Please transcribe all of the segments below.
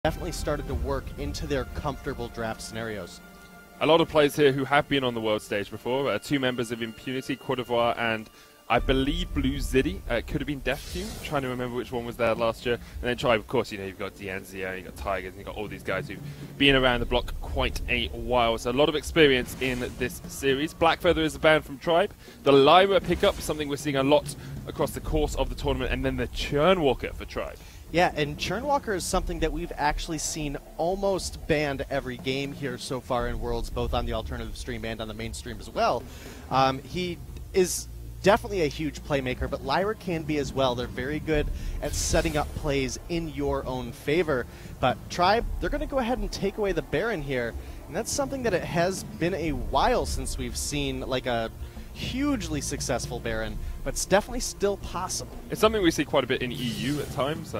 definitely started to work into their comfortable draft scenarios. A lot of players here who have been on the world stage before. Two members of Impunity, Cote d'Ivoire, and I believe Blue Ziddy. Could have been Def Team. I'm trying to remember which one was there last year. And then Tribe, of course, you've got Dianzio, you've got Tigers, and you've got all these guys who've been around the block quite a while. So a lot of experience in this series. Blackfeather is a ban from Tribe. The Lyra pickup, something we're seeing a lot across the course of the tournament. And then the Churnwalker for Tribe. Yeah, and Churnwalker is something that we've actually seen almost banned every game here so far in Worlds, both on the alternative stream and on the main stream as well. He is definitely a huge playmaker, but Lyra can be as well. They're very good at setting up plays in your own favor. But Tribe, they're going to go ahead and take away the Baron here, and that's something that it has been a while since we've seen like a hugely successful Baron, but it's definitely still possible. It's something we see quite a bit in EU at times.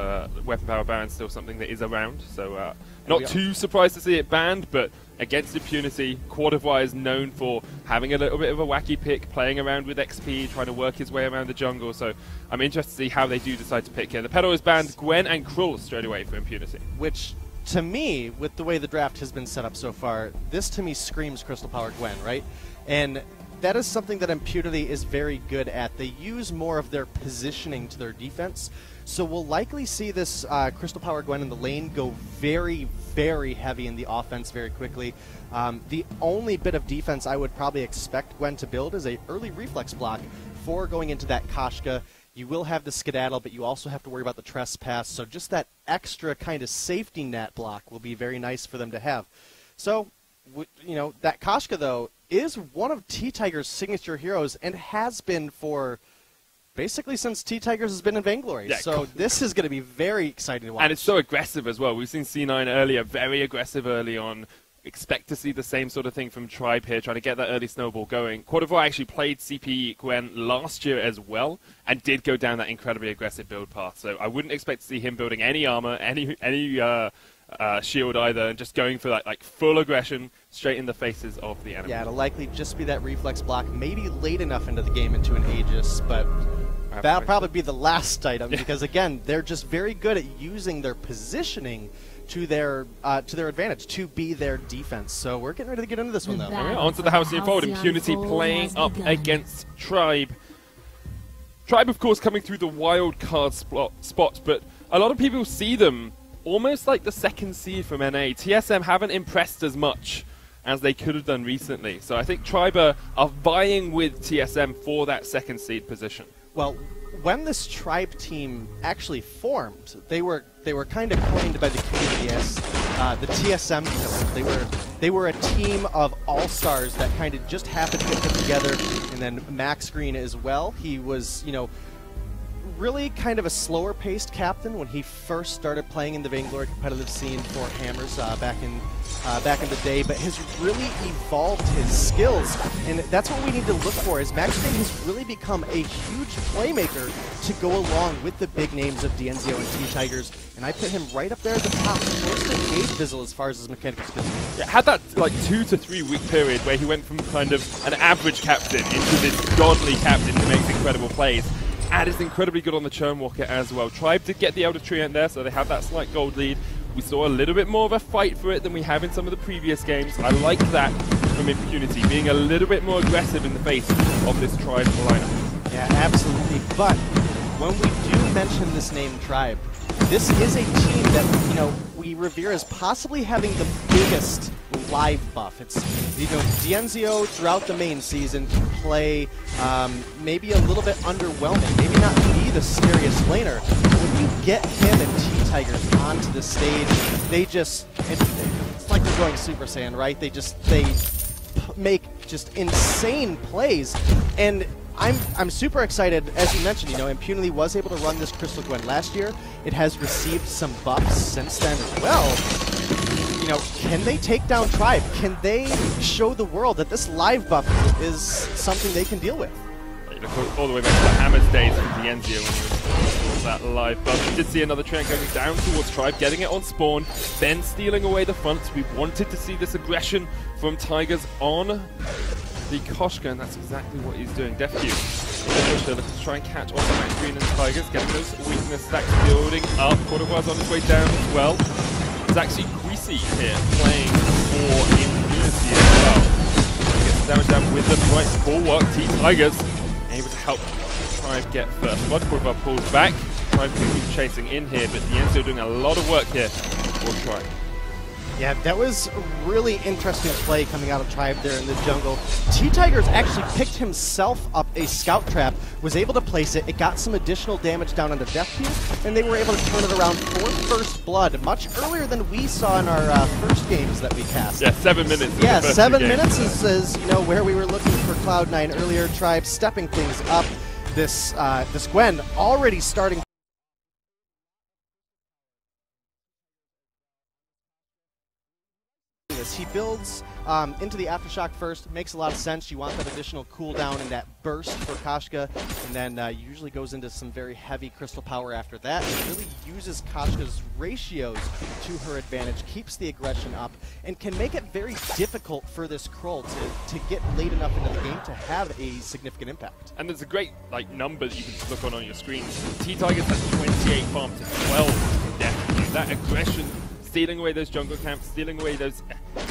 Weapon Power Baron's still something that is around, so not too surprised to see it banned, but against Impunity, Cote d'Ivoire is known for having a little bit of a wacky pick, playing around with XP, trying to work his way around the jungle, so I'm interested to see how they do decide to pick here. The Pedal is banned Gwen and Krull straight away for Impunity. Which, to me, with the way the draft has been set up so far, this to me screams Crystal Power Gwen, right? And that is something that Impunity is very good at. They use more of their positioning to their defense, so we'll likely see this Crystal Power Gwen in the lane go very, very heavy in the offense very quickly. The only bit of defense I would probably expect Gwen to build is a early reflex block for going into that Koshka. You will have the skedaddle, but you also have to worry about the trespass, so just that extra kind of safety net block will be very nice for them to have. So, you know, that Koshka, though, is one of T-Tiger's signature heroes and has been for basically since T-Tigers has been in Vainglory. Yeah, so this is going to be very exciting to watch. And it's so aggressive as well. We've seen C9 earlier, very aggressive early on. Expect to see the same sort of thing from Tribe here, trying to get that early snowball going. Cote d'Ivoire actually played CP Gwen last year as well, and did go down that incredibly aggressive build path. So I wouldn't expect to see him building any armor, any shield either, and just going for that like full aggression straight in the faces of the enemy. Yeah, it'll likely just be that reflex block, maybe late enough into the game into an Aegis, but that'll probably be the last item because again, they're just very good at using their positioning to their advantage, to be their defense. So we're getting ready to get into this one though. On to the Halcyon Fold. Impunity playing up against Tribe. Tribe, of course, coming through the wild card spot, but a lot of people see them almost like the second seed from NA. TSM haven't impressed as much as they could have done recently. So I think Tribe are vying with TSM for that second seed position. Well, when this Tribe team actually formed, they were kind of coined by the community as the TSM killers. They were a team of all-stars that kind of just happened to get put together, and then Max Green as well. He was, you know, really kind of a slower-paced captain when he first started playing in the Vainglory competitive scene for Hammers back in the day, but has really evolved his skills, and that's what we need to look for. Is Max Green has really become a huge playmaker to go along with the big names of Dianzio and T-Tigers, and I put him right up there at the top, close to Gage Bizzle as far as his mechanics is concerned. Yeah, had that like 2 to 3 week period where he went from kind of an average captain into this godly captain who makes incredible plays. And is incredibly good on the Churnwalker as well. Tribe did get the Elder Treant there, so they have that slight gold lead. We saw a little bit more of a fight for it than we have in some of the previous games. I like that from Impunity, being a little bit more aggressive in the face of this Tribe lineup. Yeah, absolutely. But when we do mention this name Tribe, this is a team that, you know, we revere as possibly having the biggest live buff. It's, you know, Dianzio throughout the main season can play maybe a little bit underwhelming, maybe not be the scariest laner. When you get him and T-Tigers onto the stage, they just, it's like they're going Super Saiyan, right? They make just insane plays, and I'm super excited. As you mentioned, you know, Impunity was able to run this Crystal Gwen last year. It has received some buffs since then as well. You know, can they take down Tribe? Can they show the world that this live buff is something they can deal with? You look all the way back to the Hammers days from Dianzio when he was that live buff. We did see another Treant going down towards Tribe, getting it on spawn, then stealing away the front. We wanted to see this aggression from Tigers on the Koshka, and that's exactly what he's doing. Def Q, looking to try and catch on the Max Green and Tigers, getting those weakness stacks building up. Cote d'Ivoire's on his way down as well. It's actually Greasy here playing for Impunity as well. Gets the damage down with the right bulwark. T-Tigers able to help Tribe get first. Blood Quiver pulls back. Tribe can keep chasing in here, but Nienzo doing a lot of work here for Tribe. Yeah, that was a really interesting play coming out of Tribe there in the jungle. T-Tigers actually picked himself up a scout trap, was able to place it, it got some additional damage down onto Deathview, and they were able to turn it around for first blood, much earlier than we saw in our first games that we cast. Yeah, 7 minutes. Yeah, 7 minutes is you know, where we were looking for Cloud9 earlier. Tribe stepping things up. This Gwen already starting. He builds into the Aftershock first, makes a lot of sense. You want that additional cooldown and that burst for Koshka, and then usually goes into some very heavy crystal power after that. It really uses Koshka's ratios to her advantage, keeps the aggression up, and can make it very difficult for this Krull to get late enough into the game to have a significant impact. And there's a great number that you can just look on your screen. T-Tigers has 28 farm to 12 death. That aggression, stealing away those jungle camps, stealing away those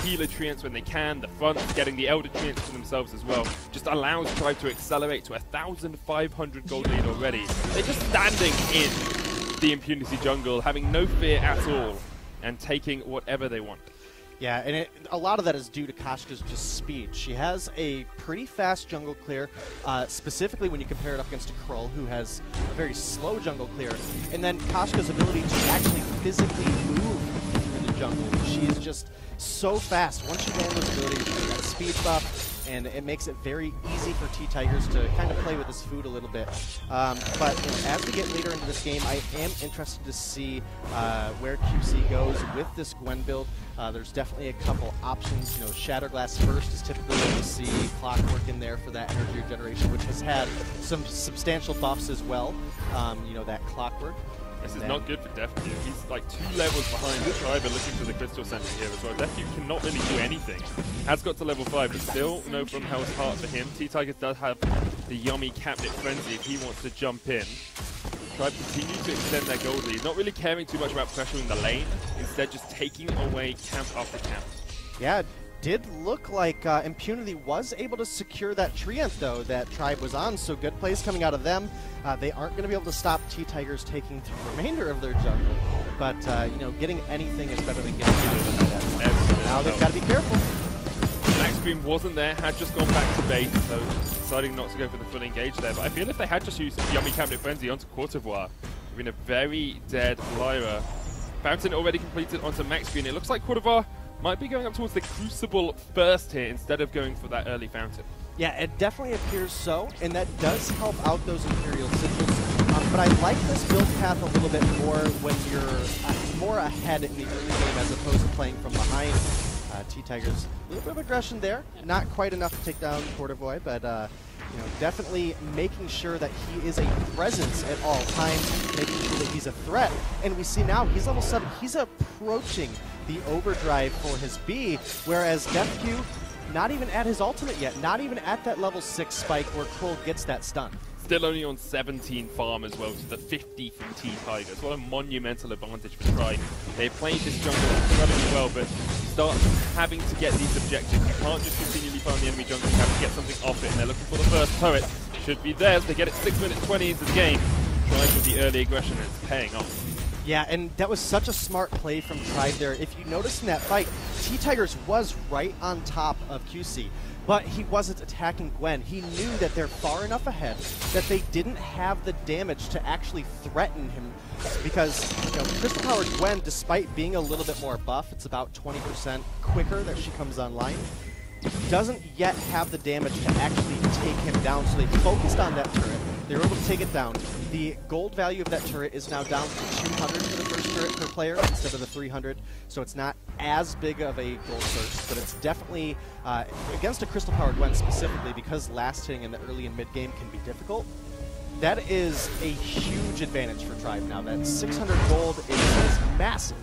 healer treants when they can, the fronts, getting the elder treants for themselves as well, just allows Tribe to accelerate to 1,500 gold lead already. They're just standing in the Impunity jungle, having no fear at all, and taking whatever they want. Yeah, and a lot of that is due to Koshka's just speed. She has a pretty fast jungle clear, specifically when you compare it up against a Krull, who has a very slow jungle clear. And then Koshka's ability to actually physically move through the jungle. She is just so fast. Once you land those abilities, she's got a speed buff, and it makes it very easy for T-Tigers to kind of play with this food a little bit. But you know, as we get later into this game, I am interested to see where QC goes with this Gwen build. There's definitely a couple options. You know, Shatterglass first is typically what you see. Clockwork in there for that energy regeneration, which has had some substantial buffs as well. You know, that Clockwork. This is not good for Deathview. He's like 2 levels behind the Tribe and looking for the Crystal Center here as well. Deathview cannot really do anything. Has got to level 5, but still no from Hell's Heart for him. T-Tigers does have the yummy Captive Frenzy if he wants to jump in. Tribe continue to extend their gold lead, not really caring too much about pressuring the lane, instead just taking away camp after camp. Yeah, did look like Impunity was able to secure that treant, though, that Tribe was on, so good plays coming out of them. They aren't going to be able to stop T-Tigers taking the remainder of their jungle, but, you know, getting anything is better than getting anything. Now they've got to be careful. Max Green wasn't there, had just gone back to bait, so deciding not to go for the full engage there. But I feel if they had just used Yummy Captive Frenzy onto Courtevoir, we're in a very dead Lyra. Fountain already completed onto Max Green. It looks like Courtevoir might be going up towards the Crucible first here instead of going for that early Fountain. Yeah, it definitely appears so, and that does help out those Imperial Sigils. But I like this build path a little bit more when you're more ahead in the early game as opposed to playing from behind. T-Tigers, a little bit of aggression there. Not quite enough to take down Courtevoir, but you know, definitely making sure that he is a presence at all times, making sure that he's a threat. And we see now he's level 7. He's approaching the overdrive for his B, whereas Deathview not even at his ultimate yet, not even at that level 6 spike where Krull gets that stun. Still only on 17 farm as well to the 50 from T-Tigers. What a monumental advantage for Tribe. They played this jungle incredibly well, but start having to get these objectives. You can't just continually farm the enemy jungle, you have to get something off it, and they're looking for the first turret. Should be theirs. They get it 6 minutes 20 into the game. Tribe with the early aggression, and it's paying off. Yeah, and that was such a smart play from Tribe there. If you notice in that fight, T-Tigers was right on top of QC, but he wasn't attacking Gwen. He knew that they're far enough ahead that they didn't have the damage to actually threaten him, because, you know, Crystal Powered Gwen, despite being a little bit more buff, it's about 20% quicker that she comes online, doesn't yet have the damage to actually take him down, so they focused on that turret. They were able to take it down. The gold value of that turret is now down to 200 for the first turret per player instead of the 300, so it's not as big of a gold source, but it's definitely, against a Crystal Powered Gwen specifically, because last hitting in the early and mid game can be difficult, that is a huge advantage for Tribe now. That 600 gold is massive.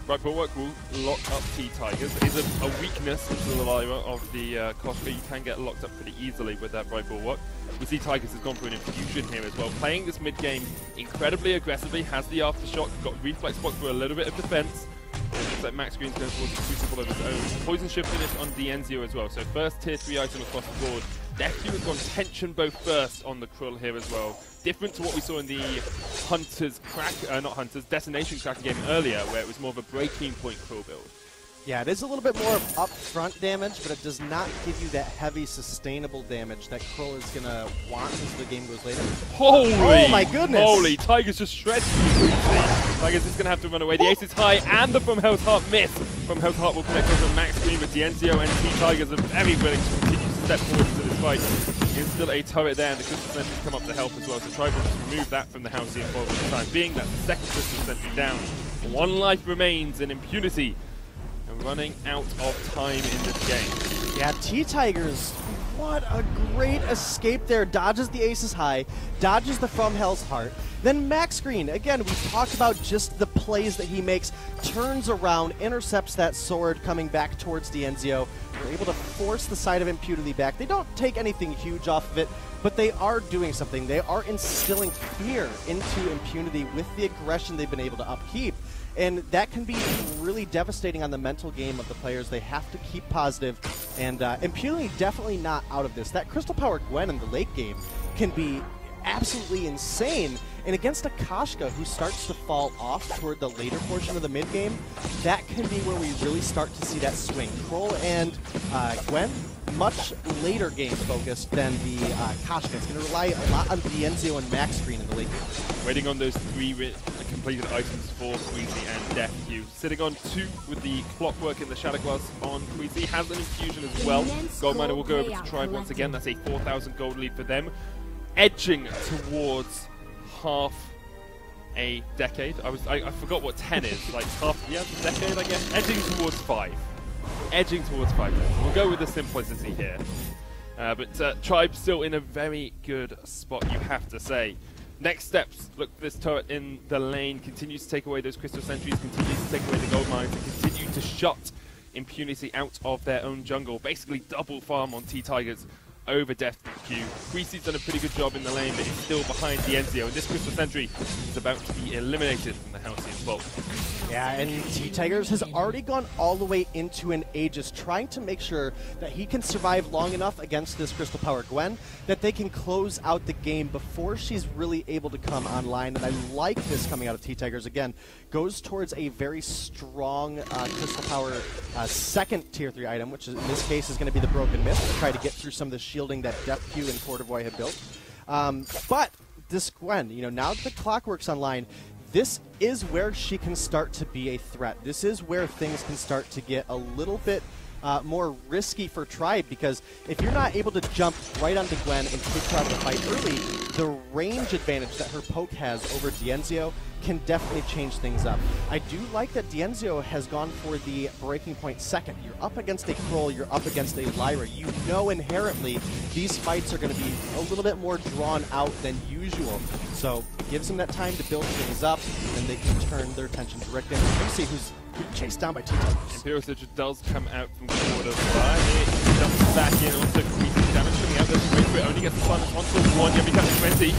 Right, Bulwark will lock up T-Tigers. It is a weakness to the Lyra of the Koshka. You can get locked up pretty easily with that Bright Bulwark. We see Tigers has gone for an infusion here as well. Playing this mid-game incredibly aggressively, has the Aftershock, got Reflex block for a little bit of defense. looks like Max Green's going towards a Crucible of his own. Poison Shift finished on Dienzio as well, so first tier 3 item across the board. Deathdew has gone Tension Bow first on the Krull here as well. Different to what we saw in the Hunter's not Hunter's, Detonation Cracker game earlier, where it was more of a breaking point Krull build. Yeah, it is a little bit more of upfront damage, but it does not give you that heavy, sustainable damage that Krull is going to want as the game goes later. Holy! Oh my goodness! Holy! Tigers just shreds Tigers is going to have to run away. The ace is high, and the From Hell's Heart miss. From Hell's Heart will connect over Max Green, but Dienzio and T-Tigers are very willing to continue to step forward into this fight. There's still a turret there, and the Crystal Sentries come up to help as well, so Tribe will just remove that from the Halcyon for the time being. That's the second Crystal Sentry down. One life remains in Impunity. Running out of time in this game. Yeah, T-Tigers, what a great escape there. Dodges the aces high, dodges the From Hell's Heart. Then Max Green, again, we talked about just the plays that he makes, turns around, intercepts that sword coming back towards Dienzio. We're able to force the side of Impunity back. They don't take anything huge off of it, but they are doing something. They are instilling fear into Impunity with the aggression they've been able to upkeep. And that can be really devastating on the mental game of the players. They have to keep positive, and Impunity definitely not out of this. That Crystal Power Gwen in the late game can be absolutely insane, and against a Kashka who starts to fall off toward the later portion of the mid game, that can be where we really start to see that swing. Krull and Gwen, much later game focused than the Kashka. It's going to rely a lot on Dienzio and Max Green in the late game. Waiting on those 3 completed items for Queasy and Deathdew. Sitting on 2 with the Clockwork and the Shadow Glass on Queasy. Has an infusion as well. Goldminer will go over to Tribe once again. That's a 4,000 gold lead for them. Edging towards half a decade. I forgot what 10 is. Like half, yeah, a decade, I guess. Edging towards 5. Edging towards 5. We'll go with the simplicity here. But Tribe still in a very good spot, you have to say. Next steps, look for this turret in the lane, continues to take away those Crystal Sentries, continues to take away the gold mines, and continue to shut Impunity out of their own jungle. Basically double farm on T-Tigers over Deathdew. Queasy's done a pretty good job in the lane, but he's still behind Dienzio, and this Crystal Sentry is about to be eliminated from the Halcyon Vault. Yeah, and T-Tigers has already gone all the way into an Aegis, trying to make sure that he can survive long enough against this Crystal Power Gwen that they can close out the game before she's really able to come online. And I like this coming out of T-Tigers. Again, goes towards a very strong Crystal Power second tier 3 item, which in this case is going to be the Broken Mist, to try to get through some of the shielding that Deathdew and Courtevoy have built. But this Gwen, you know, now that the Clockwork's online, this is where she can start to be a threat. This is where things can start to get a little bit more risky for Tribe, because if you're not able to jump right onto Gwen and take her out of the fight early, the range advantage that her poke has over Dienzio can definitely change things up. I do like that Dienzio has gone for the breaking point second. You're up against a Krull, you're up against a Lyra. You know inherently these fights are going to be a little bit more drawn out than usual. So it gives them that time to build things up, and they can turn their attention to Rick. And you see who's chased down by T-Tigers. Imperial Surge does come out from Courtevoy. It jumps back in onto Queasy. Damage coming out. There's Ray, only gets the silence onto 1. Yeah, becomes 20.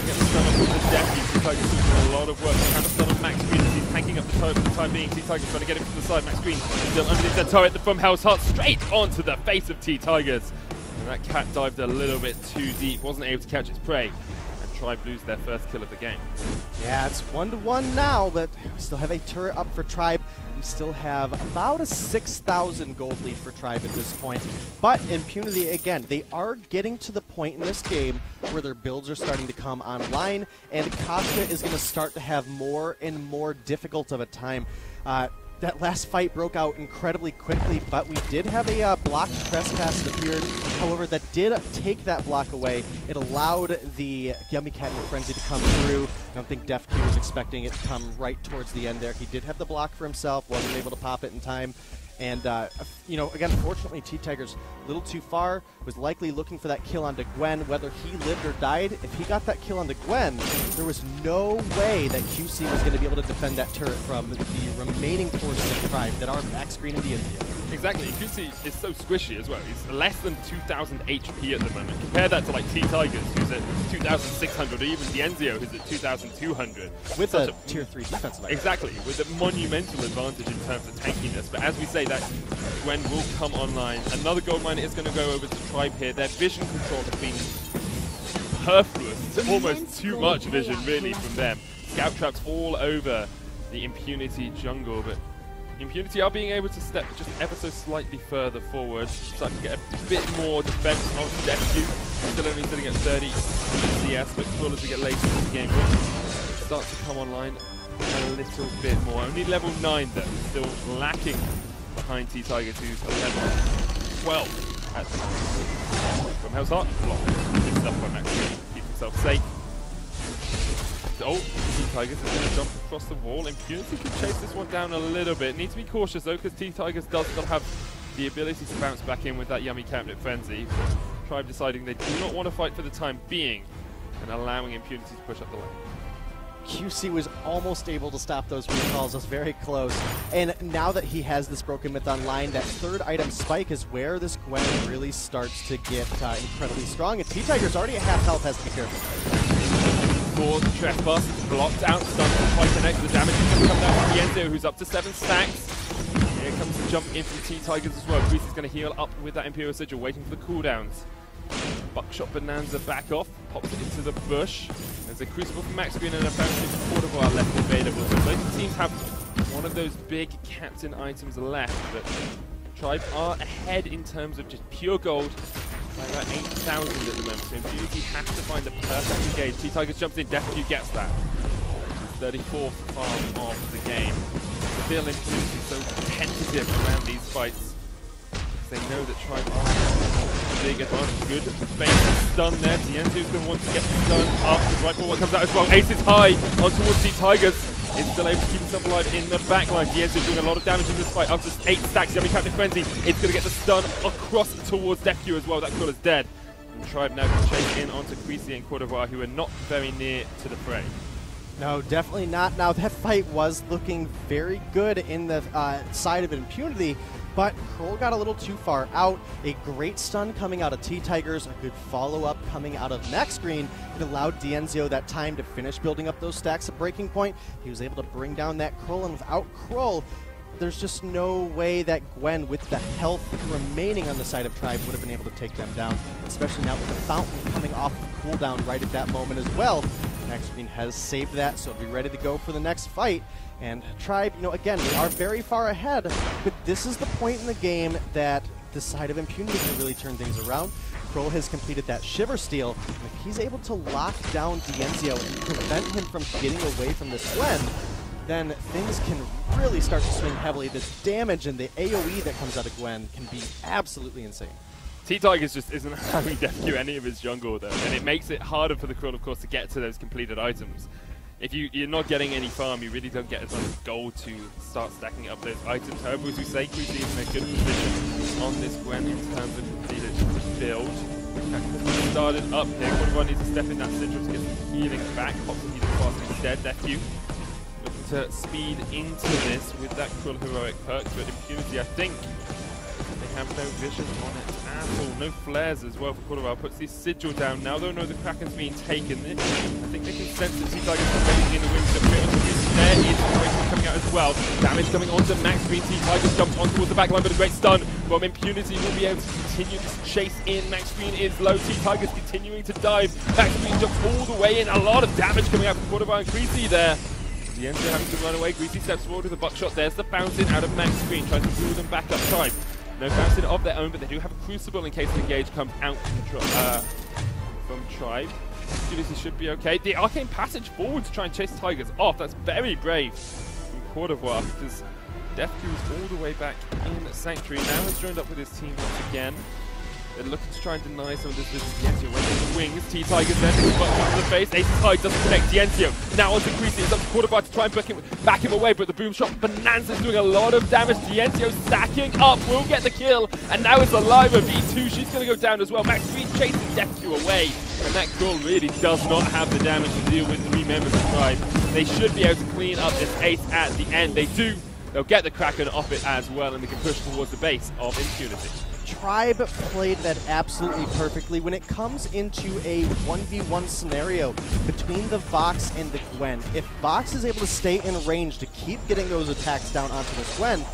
Get the stun off with the Deathdew. T-Tigers doing a lot of work. Kind of stun on Max Green as he's tanking up the turret for the time being. T-Tigers trying to get him from the side. Max Green still underneath the turret. The From Hell's Heart straight onto the face of T-Tigers. And that cat dived a little bit too deep. Wasn't able to catch its prey. And Tribe lose their first kill of the game. Yeah, it's 1-1 now, but we still have a turret up for Tribe. We still have about a 6,000 gold lead for Tribe at this point. But Impunity, again, they are getting to the point in this game where their builds are starting to come online, and Kashka is going to start to have more and more difficult of a time. That last fight broke out incredibly quickly, but we did have a blocked trespass that appeared. However, that did take that block away. It allowed the Yummy Cat and Frenzy to come through. I don't think Deathdew was expecting it to come right towards the end there. He did have the block for himself, wasn't able to pop it in time. And, you know, again, fortunately, T-Tigers a little too far, was likely looking for that kill onto Gwen. Whether he lived or died, if he got that kill onto Gwen, there was no way that QC was going to be able to defend that turret from the remaining forces of Tribe that are Max Green and Dienzio. Exactly, Impunity is so squishy as well. He's less than 2,000 HP at the moment. Compare that to like T-Tigers, who's at 2,600, or even Dienzio, who's at 2,200. With a tier 3 defensive. Exactly, with a monumental advantage in terms of tankiness. But as we say, that Gwen will come online. Another gold miner is going to go over to Tribe here. Their vision control has been superfluous, almost too much vision really from them. Scout traps all over the Impunity jungle, but Impunity are being able to step just ever so slightly further forward, so I can get a bit more defense on Deku. Still only sitting at 30 CS, but cool as we get later in the game, will start to come online a little bit more. Only level 9 though, still lacking behind T-Tigers, who's a level 12 at the moment. From Hell's Heart, block. Good stuff by Max. Keeps himself safe. Oh, T-Tigers is going to jump across the wall. Impunity can chase this one down a little bit. Need to be cautious though, because T-Tigers does still have the ability to bounce back in with that yummy Catnip Frenzy. Tribe deciding they do not want to fight for the time being, and allowing Impunity to push up the lane. QC was almost able to stop those recalls, was very close. And now that he has this Broken Myth online, that third item Spike is where this Gwen really starts to get incredibly strong. And T-Tiger's already at half health, has to be careful. Trespass blocked out, stunned quite connected. The damage is going to come down from Dienzio, who's up to 7 stacks. Here comes the jump in from T-Tigers as well. Grease is going to heal up with that Imperial Sigil, waiting for the cooldowns. Buckshot Bonanza back off, pops it into the bush. There's a Crucible from Max Green and a Fountain from Quarterbar left available. So both teams have one of those big captain items left, but Tribe are ahead in terms of just pure gold. By about 8,000 at the moment, so Impunity has to find the perfect engage. T-Tigers jumps in, Death gets that. 34th farm of the game. Still Impunity so tentative around these fights, because they know that Tribe are a big advantage. Good base stun there. Dienzio's going to want to get the stun up. The right ball comes out as well. Ace is high on towards T-Tigers. Is still able to keep himself alive in the backline. Dienzio doing a lot of damage in this fight. Up to 8 stacks. Yummy Captain Frenzy. It's going to get the stun across towards Deku as well. That Quill is dead. And Tribe now can chase in onto Creasy and Cordovar, who are not very near to the fray. No, definitely not. Now, that fight was looking very good in the side of Impunity, but Kroll got a little too far out. A great stun coming out of T-Tigers, a good follow-up coming out of Max Green. It allowed Dienzio that time to finish building up those stacks at breaking point. He was able to bring down that Kroll, and without Kroll, there's just no way that Gwen, with the health remaining on the side of Tribe, would have been able to take them down, especially now with the Fountain coming off of cooldown right at that moment as well. Max Green has saved that, so be ready to go for the next fight. And Tribe, you know, again, they are very far ahead, but this is the point in the game that the side of Impunity can really turn things around. Kroll has completed that Shiver Steal, and if he's able to lock down Dienzio and prevent him from getting away from this Gwen, then things can really start to swing heavily. The damage and the AoE that comes out of Gwen can be absolutely insane. T-Tigers just isn't having Deku any of his jungle though, and it makes it harder for the Krill, of course, to get to those completed items. If you're not getting any farm, you really don't get as much gold to start stacking up those items. However, as we say, Creasy is in a good position on this Gwen in terms of completed build. Started up here, Cordovar needs to step in that Citrus to get some healing back, pops the healing fast instead. Deku looking to speed into this with that Krill heroic perk, but Impunity, I think, they have no vision on it at all. No flares as well for Cordovar. Puts this sigil down. Now they know the Kraken's being taken. I think they can sense that T-Tigers are waiting in the wings. So there is Kraken coming out as well. Damage coming onto Max Green. T-Tigers jumps on towards the backline, but a great stun from Impunity will be able to continue to chase in. Max Green is low. T-Tigers continuing to dive. Max Green jumps all the way in. A lot of damage coming out from Cordovar and Creasy there. Dienzio having to run away. Greasy steps forward with a buckshot. There's the fountain out of Max Green. Tries to pull them back up. Tribe. No fountain of their own, but they do have a Crucible in case the engage comes out from Tribe. Impunity should be okay. The Arcane Passage forward to try and chase Tigers off. That's very brave from Cordovar, because Deku is all the way back in Sanctuary. Now has joined up with his team once again. They're looking to try and deny some of this vision. Dienzio went to the wings. T-Tigers then takes a butt to the face. Ace is high, doesn't connect. Dienzio now onto Creasy. It's up to Cordovar to try and back him away, but the boom shot Bonanza's doing a lot of damage. Dienzio stacking up, will get the kill, and now it's alive of V2. She's going to go down as well. Max Green chasing Deku away, and that girl really does not have the damage to deal with 3 members of Tribe. They should be able to clean up this Ace at the end. They do. they'll get the Kraken off it as well, and they can push towards the base of Impunity. Tribe played that absolutely perfectly. When it comes into a 1v1 scenario between the Vox and the Gwen, if Vox is able to stay in range to keep getting those attacks down onto this Gwen,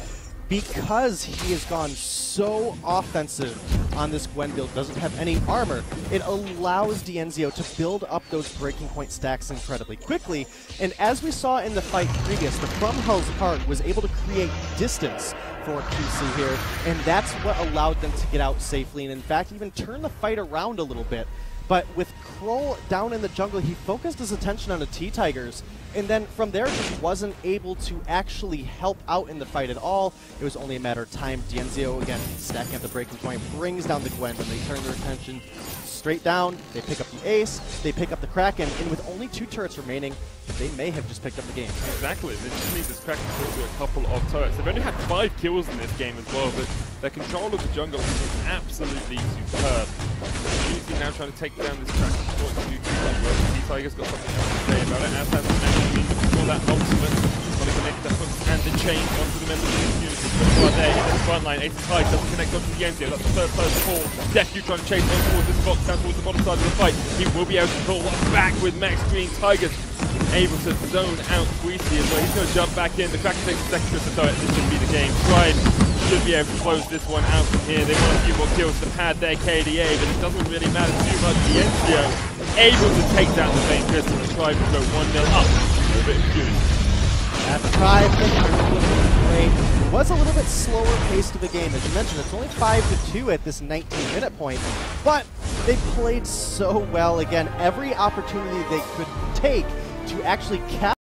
because he has gone so offensive on this Gwen build, doesn't have any armor, it allows Dienzio to build up those breaking point stacks incredibly quickly. And as we saw in the fight previous, the From Hell's Heart was able to create distance for QC here, and that's what allowed them to get out safely, and in fact even turn the fight around a little bit. But with Kroll down in the jungle, he focused his attention on the T-Tigers, and then from there just wasn't able to actually help out in the fight at all. It was only a matter of time. Dienzio, again, stacking up the breaking point, brings down the Gwen, and they turn their attention straight down. They pick up the Ace, they pick up the Kraken, and with only 2 turrets remaining, they may have just picked up the game. Exactly. They just need this Kraken to do a couple of turrets. They've only had 5 kills in this game as well, but their control of the jungle is absolutely superb. Impunity now trying to take down this Kraken before it's too well. T-Tiger's got something else to say about it, as has mentioned before that ultimate. Want to connect the hooks and the chain onto the members of the Impunity. But there in the front line, Ace of Tide doesn't connect onto the Dienzio. That's the third person fall. Deku trying to chase on towards this box, down towards the bottom side of the fight. He will be able to pull back with Max Green. Tigers able to zone out Queasy as well. He's going to jump back in. The Kraken takes a second trip to turret. This should be the game. Tribe should be able to close this one out from here. They want a few more kills to pad their KDA, but it doesn't really matter too much. Dienzio able to take down the Vain Crystal, and Tribe will go 1-0 up over Impunity. That Tribe looking great. It was a little bit slower paced of a game. As you mentioned, it's only 5-2 at this 19-minute point, but they played so well. Again, every opportunity they could take to actually capture